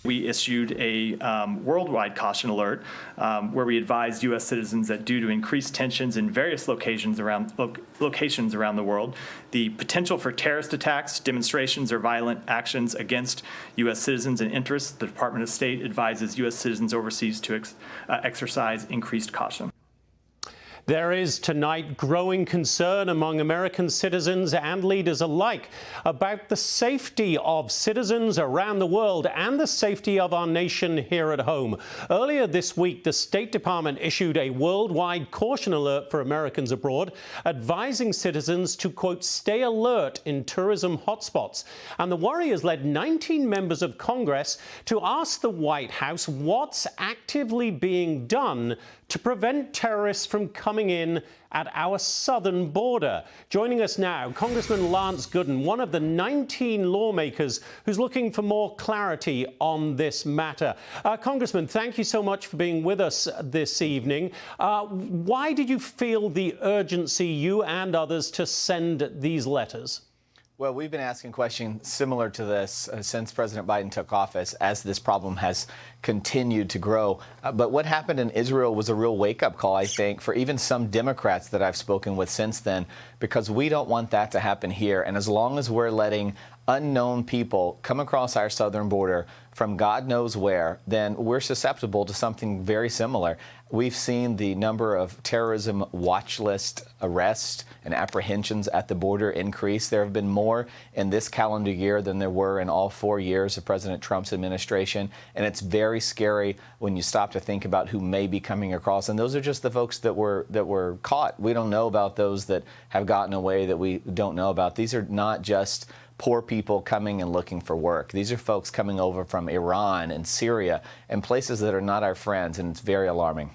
We issued a worldwide caution alert where we advised U.S. citizens that due to increased tensions in various locations around the world, the potential for terrorist attacks, demonstrations, or violent actions against U.S. citizens and interests, the Department of State advises U.S. citizens overseas to exercise increased caution. There is tonight growing concern among American citizens and leaders alike about the safety of citizens around the world and the safety of our nation here at home. Earlier this week, the State Department issued a worldwide caution alert for Americans abroad, advising citizens to, quote, stay alert in tourism hotspots. And the worry has led 19 members of Congress to ask the White House what's actively being done to prevent terrorists from coming in at our southern border. Joining us now, Congressman Lance Gooden, one of the 19 lawmakers who's looking for more clarity on this matter. Congressman, thank you so much for being with us this evening. Why did you feel the urgency, you and others, to send these letters? Well, we've been asking questions similar to this since President Biden took office, as this problem has continued to grow. But what happened in Israel was a real wake-up call, I think, for even some Democrats that I've spoken with since then, because we don't want that to happen here. And as long as we're letting unknown people come across our southern border from God knows where, then we're susceptible to something very similar. We've seen the number of terrorism watch list arrests and apprehensions at the border increase. There have been more in this calendar year than there were in all 4 years of President Trump's administration. And it's very scary when you stop to think about who may be coming across. And those are just the folks that were caught. We don't know about those that have gotten away that we don't know about. These are not just poor people coming and looking for work. These are folks coming over from Iran and Syria and places that are not our friends, and it's very alarming.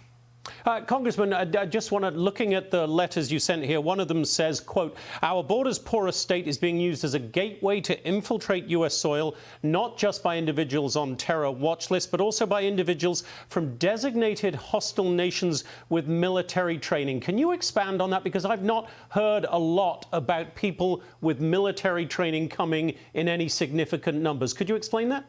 Congressman, I just want to, looking at the letters you sent here, one of them says, quote, our border's porous state is being used as a gateway to infiltrate U.S. soil, not just by individuals on terror watch lists, but also by individuals from designated hostile nations with military training. Can you expand on that? Because I've not heard a lot about people with military training coming in any significant numbers. Could you explain that?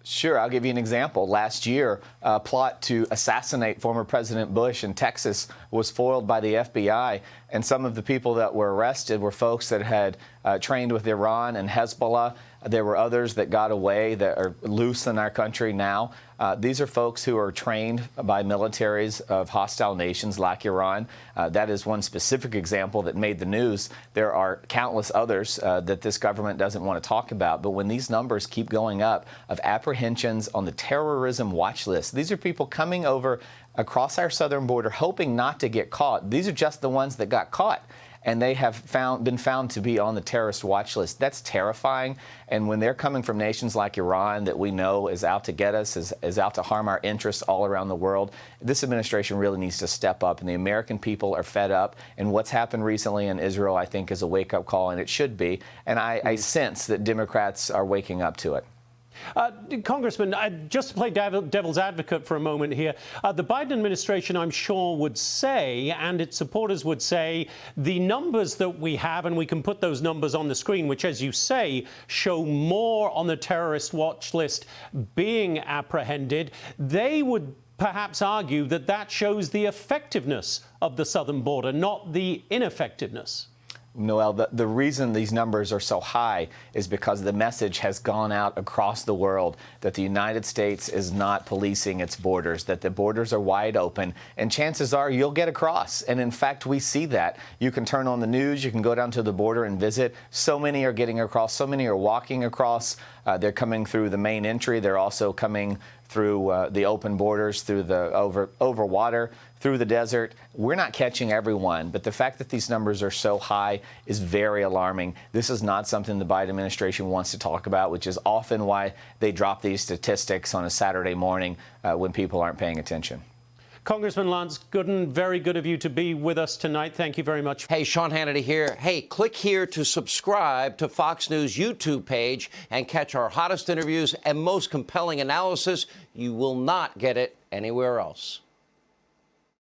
Sure. I'll give you an example. Last year, a plot to assassinate former President Bush in Texas was foiled by the FBI. And some of the people that were arrested were folks that had trained with Iran and Hezbollah. There were others that got away that are loose in our country now. These are folks who are trained by militaries of hostile nations like Iran. That is one specific example that made the news. There are countless others that this government doesn't want to talk about. But when these numbers keep going up of apprehensions on the terrorism watch list, these are people coming over across our southern border hoping not to get caught. These are just the ones that got caught, and they have been found to be on the terrorist watch list. That's terrifying. And when they're coming from nations like Iran that we know is out to get us, is out to harm our interests all around the world, this administration really needs to step up. And the American people are fed up. And what's happened recently in Israel, I think, is a wake-up call, and it should be. And I sense that Democrats are waking up to it. Congressman, just to play devil's advocate for a moment here, the Biden administration, I'm sure, would say, and its supporters would say, the numbers that we have, and we can put those numbers on the screen, which, as you say, show more on the terrorist watch list being apprehended, they would perhaps argue that that shows the effectiveness of the southern border, not the ineffectiveness. Noel, the reason these numbers are so high is because the message has gone out across the world that the United States is not policing its borders, that the borders are wide open, and chances are you'll get across. And in fact, we see that. You can turn on the news, you can go down to the border and visit. So many are getting across, so many are walking across. They're coming through the main entry. They're also coming through the open borders, through the over water, through the desert. We're not catching everyone, but the fact that these numbers are so high is very alarming. This is not something the Biden administration wants to talk about, which is often why they drop these statistics on a Saturday morning when people aren't paying attention. Congressman Lance Gooden, very good of you to be with us tonight. Thank you very much. Hey, Sean Hannity here. Hey, click here to subscribe to Fox News YouTube page and catch our hottest interviews and most compelling analysis. You will not get it anywhere else.